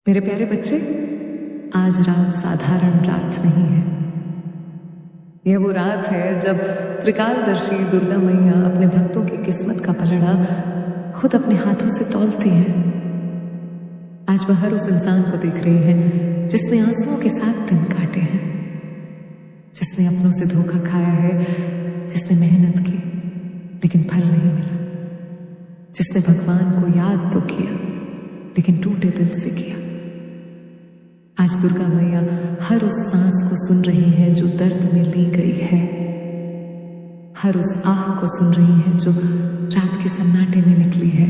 मेरे प्यारे बच्चे, आज रात साधारण रात नहीं है। यह वो रात है जब त्रिकालदर्शी दुर्गा मैया अपने भक्तों की किस्मत का पलड़ा खुद अपने हाथों से तौलती है। आज वह हर उस इंसान को देख रही है जिसने आंसुओं के साथ दिन काटे हैं, जिसने अपनों से धोखा खाया है, जिसने मेहनत की लेकिन फल नहीं मिला, जिसने भगवान को याद तो किया लेकिन टूटे दिल से किया। आज दुर्गा मैया हर उस सांस को सुन रही है जो दर्द में ली गई है, हर उस आह को सुन रही है जो रात के सन्नाटे में निकली है।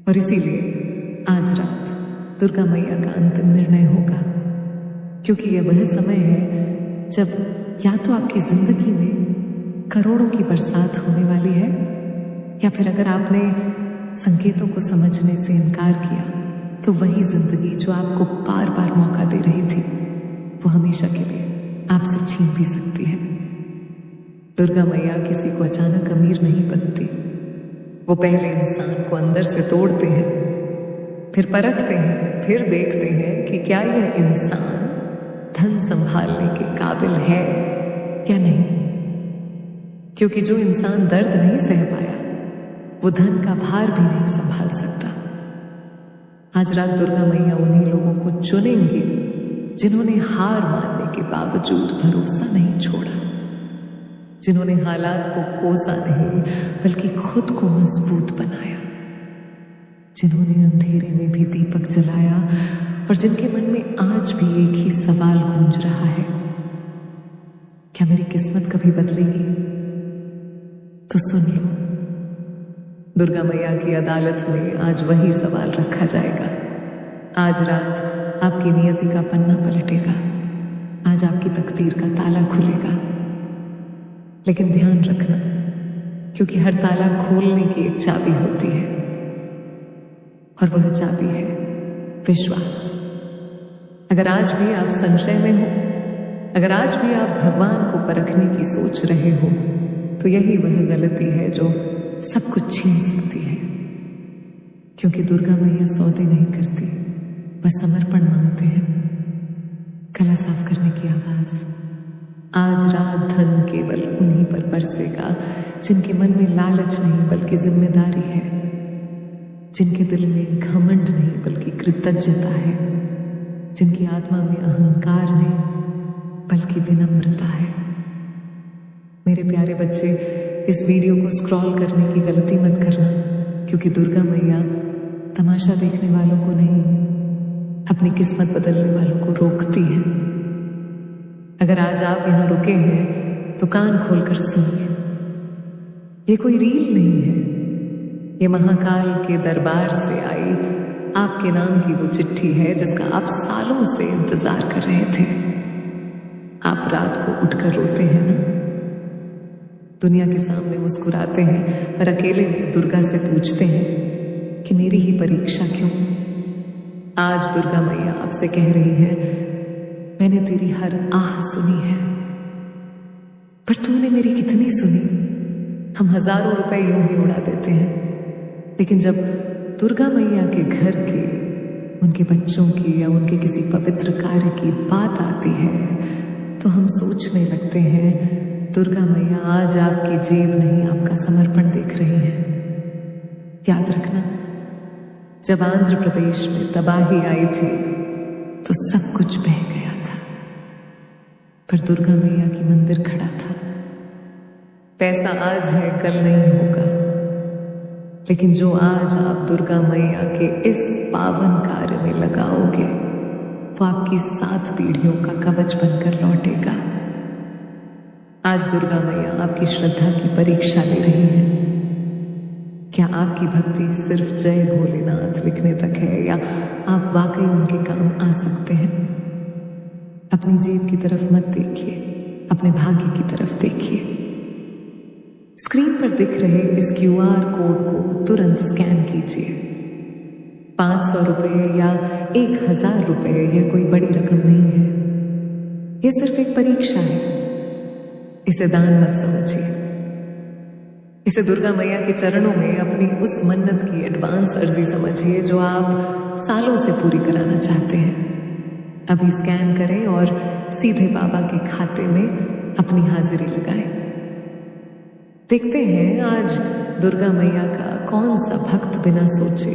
और इसीलिए आज रात दुर्गा मैया का अंतिम निर्णय होगा, क्योंकि यह वह समय है जब या तो आपकी जिंदगी में करोड़ों की बरसात होने वाली है, या फिर अगर आपने संकेतों को समझने से इनकार किया तो वही जिंदगी जो आपको बार बार मौका दे रही थी वो हमेशा के लिए आपसे छीन भी सकती है। दुर्गा मैया किसी को अचानक अमीर नहीं बनती। वो पहले इंसान को अंदर से तोड़ते हैं, फिर परखते हैं, फिर देखते हैं कि क्या यह इंसान धन संभालने के काबिल है या नहीं। क्योंकि जो इंसान दर्द नहीं सह पाया वो धन का भार भी नहीं संभाल सकता। आज रात दुर्गा मैया उन्हीं लोगों को चुनेंगी जिन्होंने हार मानने के बावजूद भरोसा नहीं छोड़ा, जिन्होंने हालात को कोसा नहीं बल्कि खुद को मजबूत बनाया, जिन्होंने अंधेरे में भी दीपक जलाया और जिनके मन में आज भी एक ही सवाल गूंज रहा है, क्या मेरी किस्मत कभी बदलेगी? तो सुन लो, दुर्गा मैया की अदालत में आज वही सवाल रखा जाएगा। आज रात आपकी नियति का पन्ना पलटेगा, आज आपकी तकदीर का ताला खुलेगा। लेकिन ध्यान रखना, क्योंकि हर ताला खोलने की एक चाबी होती है, और वह चाबी है विश्वास। अगर आज भी आप संशय में हो, अगर आज भी आप भगवान को परखने की सोच रहे हो, तो यही वह गलती है जो सब कुछ छीन सकती है। क्योंकि दुर्गा मैया सौदे नहीं करती, बस समर्पण मांगते हैं। गला साफ करने की आवाज। आज रात धन केवल उन्हीं पर बरसेगा जिनके मन में लालच नहीं बल्कि जिम्मेदारी है, जिनके दिल में घमंड नहीं बल्कि कृतज्ञता है, जिनकी आत्मा में अहंकार नहीं बल्कि विनम्रता है। मेरे प्यारे बच्चे, इस वीडियो को स्क्रॉल करने की गलती मत करना, क्योंकि दुर्गा मैया तमाशा देखने वालों को नहीं, अपनी किस्मत बदलने वालों को रोकती है। अगर आज आप यहां रुके हैं तो कान खोलकर सुनिए। ये कोई रील नहीं है, ये महाकाल के दरबार से आई आपके नाम की वो चिट्ठी है जिसका आप सालों से इंतजार कर रहे थे। आप रात को उठकर रोते हैं ना, दुनिया के सामने मुस्कुराते हैं, पर अकेले में दुर्गा से पूछते हैं कि मेरी ही परीक्षा क्यों? आज दुर्गा मैया आपसे कह रही है, मैंने तेरी हर आह सुनी है, पर तूने मेरी कितनी सुनी? हम हजारों रुपए यूं ही उड़ा देते हैं, लेकिन जब दुर्गा मैया के घर के, उनके बच्चों की या उनके किसी पवित्र कार्य की बात आती है तो हम सोचने लगते हैं दुर्गा मैया आज आपकी जेब नहीं आपका समर्पण देख रही है। याद रखना, जब आंध्र प्रदेश में तबाही आई थी तो सब कुछ बह गया था, पर दुर्गा मैया की मंदिर खड़ा था। पैसा आज है कल नहीं होगा, लेकिन जो आज आप दुर्गा मैया के इस पावन कार्य में लगाओगे वो आपकी 7 पीढ़ियों का कवच बनकर लौटेगा। आज दुर्गा मैया आपकी श्रद्धा की परीक्षा ले रही है। क्या आपकी भक्ति सिर्फ जय भोलेनाथ लिखने तक है, या आप वाकई उनके काम आ सकते हैं? अपनी जेब की तरफ मत देखिए, अपने भाग्य की तरफ देखिए। स्क्रीन पर दिख रहे इस QR कोड को तुरंत स्कैन कीजिए। 500 रुपए या 1000 रुपए यह कोई बड़ी रकम नहीं है, यह सिर्फ एक परीक्षा है। इसे दान मत समझिए, इसे दुर्गा मैया के चरणों में अपनी उस मन्नत की एडवांस अर्जी समझिए जो आप सालों से पूरी कराना चाहते हैं। अभी स्कैन करें और सीधे बाबा के खाते में अपनी हाजिरी लगाएं। देखते हैं आज दुर्गा मैया का कौन सा भक्त बिना सोचे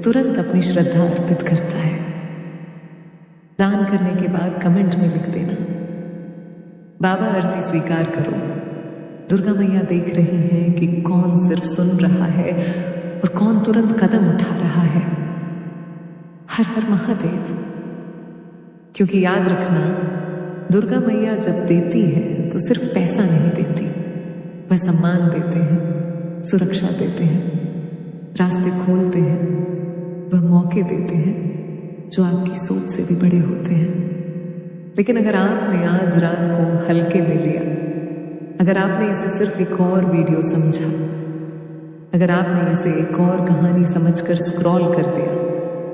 तुरंत अपनी श्रद्धा अर्पित करता है। दान करने के बाद कमेंट में लिख देना, बाबा अर्जी स्वीकार करो। दुर्गा मैया देख रही हैं कि कौन सिर्फ सुन रहा है और कौन तुरंत कदम उठा रहा है। हर हर महादेव। क्योंकि याद रखना, दुर्गा मैया जब देती है तो सिर्फ पैसा नहीं देती, वह सम्मान देते हैं, सुरक्षा देते हैं, रास्ते खोलते हैं, वह मौके देते हैं जो आपकी सोच से भी बड़े होते हैं। लेकिन अगर आपने आज रात को हल्के में लिया, अगर आपने इसे सिर्फ एक और वीडियो समझा, अगर आपने इसे एक और कहानी समझकर स्क्रॉल कर दिया,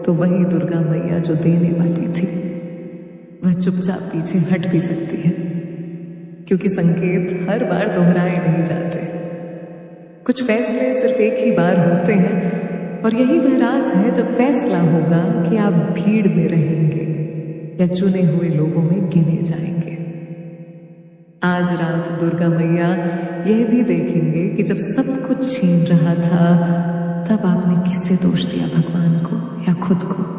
तो वही दुर्गा मैया जो देने वाली थी वह चुपचाप पीछे हट भी सकती है। क्योंकि संकेत हर बार दोहराए नहीं जाते। कुछ फैसले सिर्फ एक ही बार होते हैं और यही वह रात है जब फैसला होगा कि आप भीड़ में रहेंगे या चुने हुए लोगों में गिने जाएंगे। आज रात दुर्गा मैया यह भी देखेंगे कि जब सब कुछ छीन रहा था तब आपने किससे दोष दिया, भगवान को या खुद को।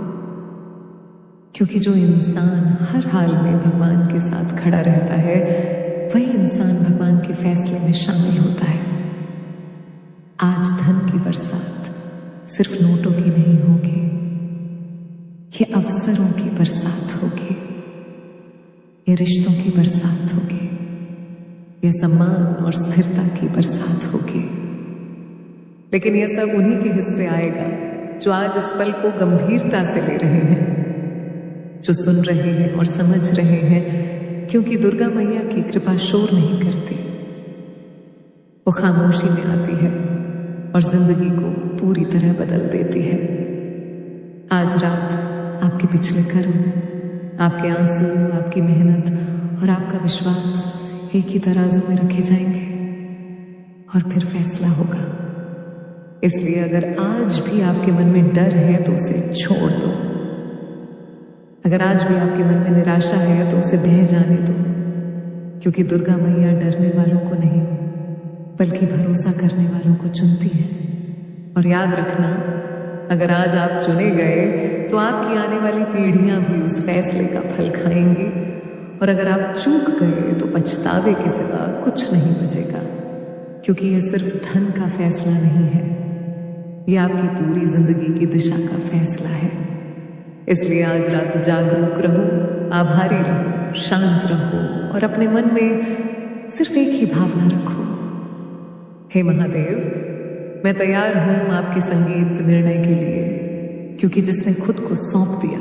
क्योंकि जो इंसान हर हाल में भगवान के साथ खड़ा रहता है वही इंसान भगवान के फैसले में शामिल होता है। आज धन की बरसात सिर्फ नोटों की नहीं होगी, ये अवसरों की बरसात होगी, ये रिश्तों की बरसात होगी, ये सम्मान और स्थिरता की बरसात होगी। लेकिन यह सब उन्हीं के हिस्से आएगा जो आज इस पल को गंभीरता से ले रहे हैं, जो सुन रहे हैं और समझ रहे हैं। क्योंकि दुर्गा मैया की कृपा शोर नहीं करती, वो खामोशी में आती है और जिंदगी को पूरी तरह बदल देती है। आज रात आपके पिछले कर्म, आपके आंसू, आपकी मेहनत और आपका विश्वास एक ही तराजू में रखे जाएंगे और फिर फैसला होगा। इसलिए अगर आज भी आपके मन में डर है तो उसे छोड़ दो। अगर आज भी आपके मन में निराशा है तो उसे बह जाने दो। क्योंकि दुर्गा मैया डरने वालों को नहीं बल्कि भरोसा करने वालों को चुनती है। और याद रखना, अगर आज आप चुने गए तो आपकी आने वाली पीढ़ियां भी उस फैसले का फल खाएंगी। और अगर आप चूक गए तो पछतावे के सिवा कुछ नहीं बचेगा। क्योंकि यह सिर्फ धन का फैसला नहीं है, यह आपकी पूरी जिंदगी की दिशा का फैसला है। इसलिए आज रात जागरूक रहो, आभारी रहो, शांत रहो और अपने मन में सिर्फ एक ही भावना रखो, हे महादेव, मैं तैयार हूं आपके संगीत निर्णय के लिए। क्योंकि जिसने खुद को सौंप दिया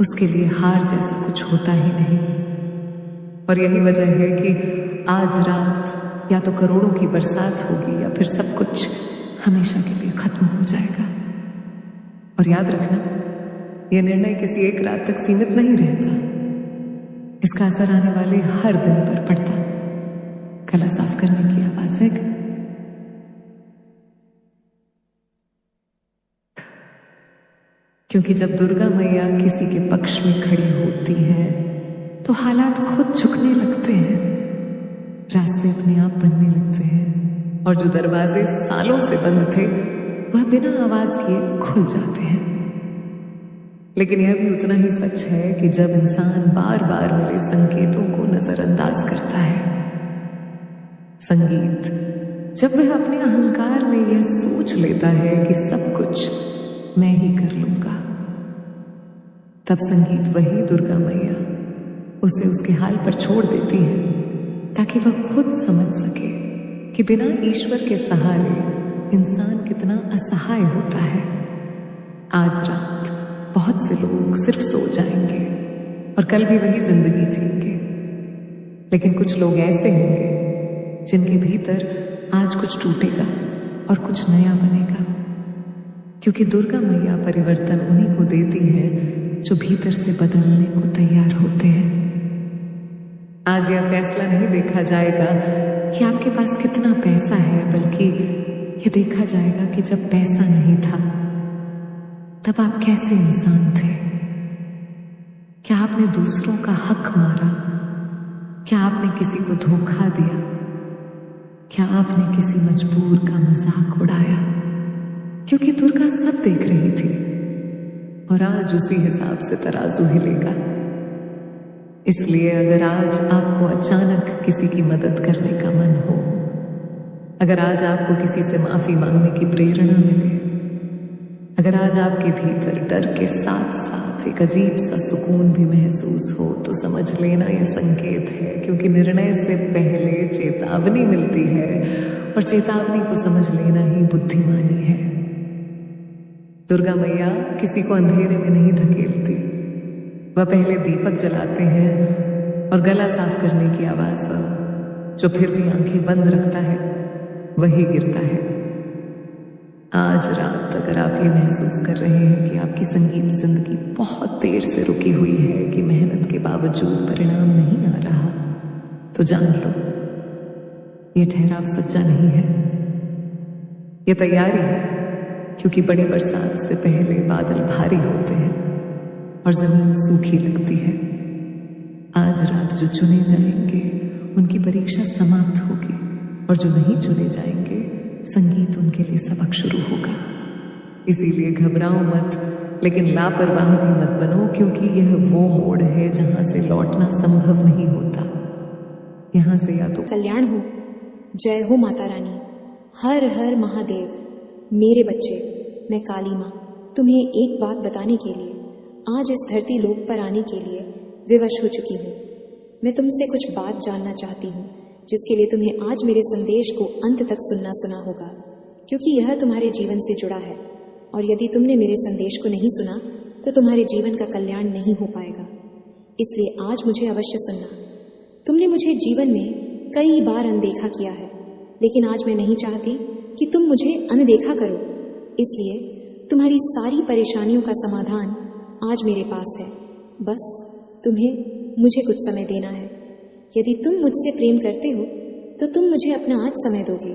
उसके लिए हार जैसा कुछ होता ही नहीं। और यही वजह है कि आज रात या तो करोड़ों की बरसात होगी या फिर सब कुछ हमेशा के लिए खत्म हो जाएगा। और याद रखना, यह निर्णय किसी एक रात तक सीमित नहीं रहता, इसका असर आने वाले हर दिन पर पड़ता। गला साफ करने की आवाज है। क्योंकि जब दुर्गा मैया किसी के पक्ष में खड़ी होती है तो हालात खुद झुकने लगते हैं, रास्ते अपने आप बनने लगते हैं और जो दरवाजे सालों से बंद थे वह बिना आवाज किए खुल जाते हैं। लेकिन यह भी उतना ही सच है कि जब इंसान बार बार मिले संकेतों को नजरअंदाज करता है, संगीत जब वह अपने अहंकार में यह सोच लेता है कि सब कुछ मैं ही कर लूंगा, तब संगीत वही दुर्गा मैया उसे उसके हाल पर छोड़ देती है ताकि वह खुद समझ सके कि बिना ईश्वर के सहारे इंसान कितना असहाय होता है। आज रात बहुत से लोग सिर्फ सो जाएंगे और कल भी वही जिंदगी जिएंगे। लेकिन कुछ लोग ऐसे होंगे जिनके भीतर आज कुछ टूटेगा और कुछ नया बनेगा। क्योंकि दुर्गा मैया परिवर्तन उन्हीं को देती है जो भीतर से बदलने को तैयार होते हैं। आज यह फैसला नहीं देखा जाएगा कि आपके पास कितना पैसा है, बल्कि यह देखा जाएगा कि जब पैसा नहीं था तब आप कैसे इंसान थे? क्या आपने दूसरों का हक मारा? क्या आपने किसी को धोखा दिया? क्या आपने किसी मजबूर का मजाक उड़ाया? क्योंकि दुर्गा सब देख रही थी और आज उसी हिसाब से तराजू हिलेगा। इसलिए अगर आज आपको अचानक किसी की मदद करने का मन हो, अगर आज आपको किसी से माफी मांगने की प्रेरणा मिले, अगर आज आपके भीतर डर के साथ साथ एक अजीब सा सुकून भी महसूस हो, तो समझ लेना यह संकेत है, क्योंकि निर्णय से पहले चेतावनी मिलती है और चेतावनी को समझ लेना ही बुद्धिमानी है। दुर्गा मैया किसी को अंधेरे में नहीं धकेलती। वह पहले दीपक जलाते हैं और गला साफ करने की आवाज जो फिर भी आंखें बंद रखता है वही गिरता है। आज रात अगर आप ये महसूस कर रहे हैं कि आपकी संगीत जिंदगी बहुत देर से रुकी हुई है, कि मेहनत के बावजूद परिणाम नहीं आ रहा, तो जान लो ये ठहराव सच्चा नहीं है, ये तैयारी है। क्योंकि बड़ी बरसात से पहले बादल भारी होते हैं और जमीन सूखी लगती है। आज रात जो चुने जाएंगे उनकी परीक्षा समाप्त होगी और जो नहीं चुने जाएंगे संगीत उनके लिए सबक शुरू होगा। इसीलिए घबराओ मत, लेकिन लापरवाह भी मत बनो, क्योंकि यह वो मोड़ है जहां से लौटना संभव नहीं होता। यहां से या तो कल्याण हो। जय हो माता रानी। हर हर महादेव। मेरे बच्चे, मैं काली माँ तुम्हें एक बात बताने के लिए आज इस धरती लोक पर आने के लिए विवश हो चुकी हूँ। मैं तुमसे कुछ बात जानना चाहती हूँ, जिसके लिए तुम्हें आज मेरे संदेश को अंत तक सुनना होगा, क्योंकि यह तुम्हारे जीवन से जुड़ा है। और यदि तुमने मेरे संदेश को नहीं सुना तो तुम्हारे जीवन का कल्याण नहीं हो पाएगा। इसलिए आज मुझे अवश्य सुनना। तुमने मुझे जीवन में कई बार अनदेखा किया है, लेकिन आज मैं नहीं चाहती कि तुम मुझे अनदेखा करो। इसलिए तुम्हारी सारी परेशानियों का समाधान आज मेरे पास है। बस तुम्हें मुझे कुछ समय देना है। यदि तुम मुझसे प्रेम करते हो तो तुम मुझे अपना आज समय दोगे।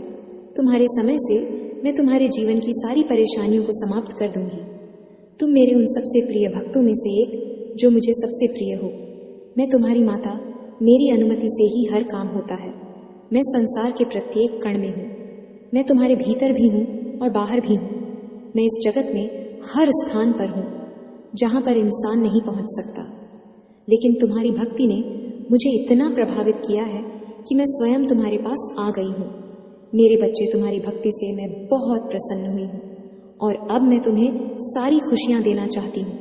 तुम्हारे समय से मैं तुम्हारे जीवन की सारी परेशानियों को समाप्त कर दूंगी। तुम मेरे उन सबसे प्रिय भक्तों में से एक जो मुझे सबसे प्रिय हो। मैं तुम्हारी माता, मेरी अनुमति से ही हर काम होता है। मैं संसार के प्रत्येक कण में हूँ। मैं तुम्हारे भीतर भी हूँ और बाहर भी हूँ। मैं इस जगत में हर स्थान पर हूँ जहाँ पर इंसान नहीं पहुँच सकता। लेकिन तुम्हारी भक्ति ने मुझे इतना प्रभावित किया है कि मैं स्वयं तुम्हारे पास आ गई हूँ। मेरे बच्चे, तुम्हारी भक्ति से मैं बहुत प्रसन्न हुई हूँ और अब मैं तुम्हें सारी खुशियाँ देना चाहती हूँ।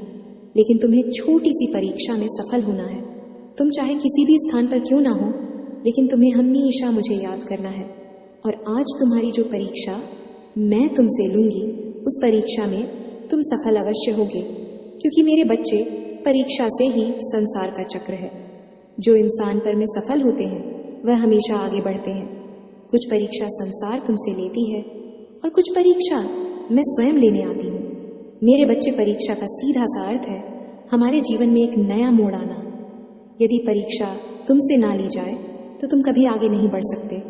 लेकिन तुम्हें छोटी सी परीक्षा में सफल होना है। तुम चाहे किसी भी स्थान पर क्यों ना हो, लेकिन तुम्हें हमेशा मुझे याद करना है। और आज तुम्हारी जो परीक्षा मैं तुमसे लूँगी, उस परीक्षा में तुम सफल अवश्य होगे, क्योंकि मेरे बच्चे, परीक्षा से ही संसार का चक्र है। जो इंसान पर में सफल होते हैं वह हमेशा आगे बढ़ते हैं। कुछ परीक्षा संसार तुमसे लेती है और कुछ परीक्षा मैं स्वयं लेने आती हूँ। मेरे बच्चे, परीक्षा का सीधा सा अर्थ है हमारे जीवन में एक नया मोड़ आना। यदि परीक्षा तुमसे ना ली जाए तो तुम कभी आगे नहीं बढ़ सकते।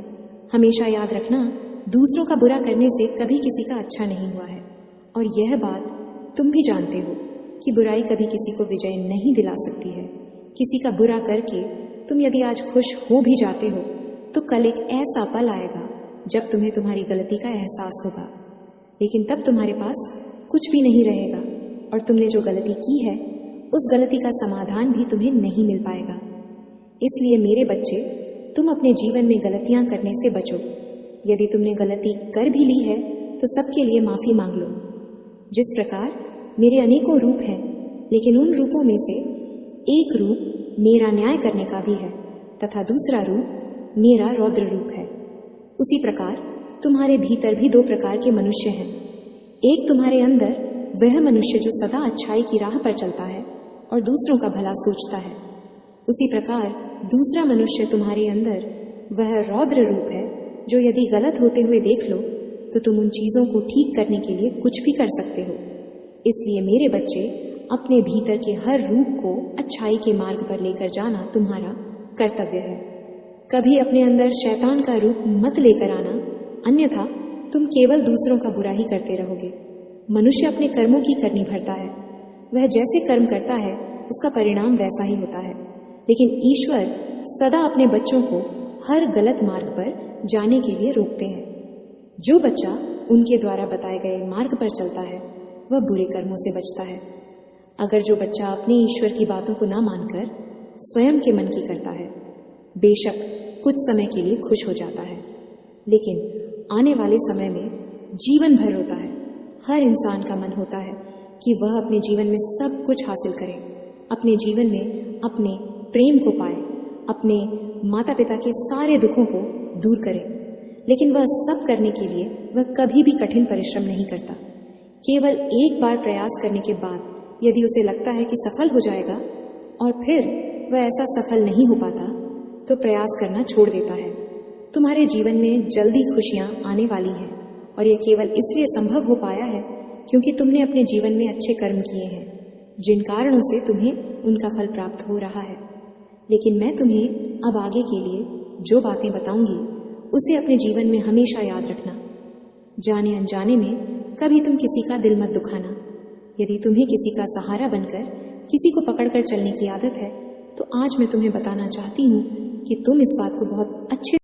हमेशा याद रखना, दूसरों का बुरा करने से कभी किसी का अच्छा नहीं हुआ है। और यह बात तुम भी जानते हो कि बुराई कभी किसी को विजय नहीं दिला सकती है। किसी का बुरा करके तुम यदि आज खुश हो भी जाते हो तो कल एक ऐसा पल आएगा जब तुम्हें तुम्हारी गलती का एहसास होगा। लेकिन तब तुम्हारे पास कुछ भी नहीं रहेगा और तुमने जो गलती की है उस गलती का समाधान भी तुम्हें नहीं मिल पाएगा। इसलिए मेरे बच्चे, तुम अपने जीवन में गलतियां करने से बचो। यदि तुमने गलती कर भी ली है तो सबके लिए माफ़ी मांग लो। जिस प्रकार मेरे अनेकों रूप हैं, लेकिन उन रूपों में से एक रूप मेरा न्याय करने का भी है तथा दूसरा रूप मेरा रौद्र रूप है। उसी प्रकार तुम्हारे भीतर भी दो प्रकार के मनुष्य हैं। एक तुम्हारे अंदर वह मनुष्य जो सदा अच्छाई की राह पर चलता है और दूसरों का भला सोचता है। उसी प्रकार दूसरा मनुष्य तुम्हारे अंदर वह रौद्र रूप है जो यदि गलत होते हुए देख लो तो तुम उन चीज़ों को ठीक करने के लिए कुछ भी कर सकते हो। इसलिए मेरे बच्चे, अपने भीतर के हर रूप को अच्छाई के मार्ग पर लेकर जाना तुम्हारा कर्तव्य है। कभी अपने अंदर शैतान का रूप मत लेकर आना, अन्यथा तुम केवल दूसरों का बुरा ही करते रहोगे। मनुष्य अपने कर्मों की करनी भरता है। वह जैसे कर्म करता है उसका परिणाम वैसा ही होता है। लेकिन ईश्वर सदा अपने बच्चों को हर गलत मार्ग पर जाने के लिए रोकते हैं। जो बच्चा उनके द्वारा बताए गए मार्ग पर चलता है वह बुरे कर्मों से बचता है। अगर जो बच्चा अपने ईश्वर की बातों को ना मानकर स्वयं के मन की करता है, बेशक कुछ समय के लिए खुश हो जाता है, लेकिन आने वाले समय में जीवन भर रोता है। हर इंसान का मन होता है कि वह अपने जीवन में सब कुछ हासिल करे, अपने जीवन में अपने प्रेम को पाए, अपने माता पिता के सारे दुखों को दूर करे, लेकिन वह सब करने के लिए वह कभी भी कठिन परिश्रम नहीं करता। केवल एक बार प्रयास करने के बाद यदि उसे लगता है कि सफल हो जाएगा और फिर वह ऐसा सफल नहीं हो पाता तो प्रयास करना छोड़ देता है। तुम्हारे जीवन में जल्दी खुशियां आने वाली हैं और यह केवल इसलिए संभव हो पाया है क्योंकि तुमने अपने जीवन में अच्छे कर्म किए हैं, जिन कारणों से तुम्हें उनका फल प्राप्त हो रहा है। लेकिन मैं तुम्हें अब आगे के लिए जो बातें बताऊंगी उसे अपने जीवन में हमेशा याद रखना। जाने अनजाने में कभी तुम किसी का दिल मत दुखाना। यदि तुम्हें किसी का सहारा बनकर किसी को पकड़कर चलने की आदत है तो आज मैं तुम्हें बताना चाहती हूँ कि तुम इस बात को बहुत अच्छे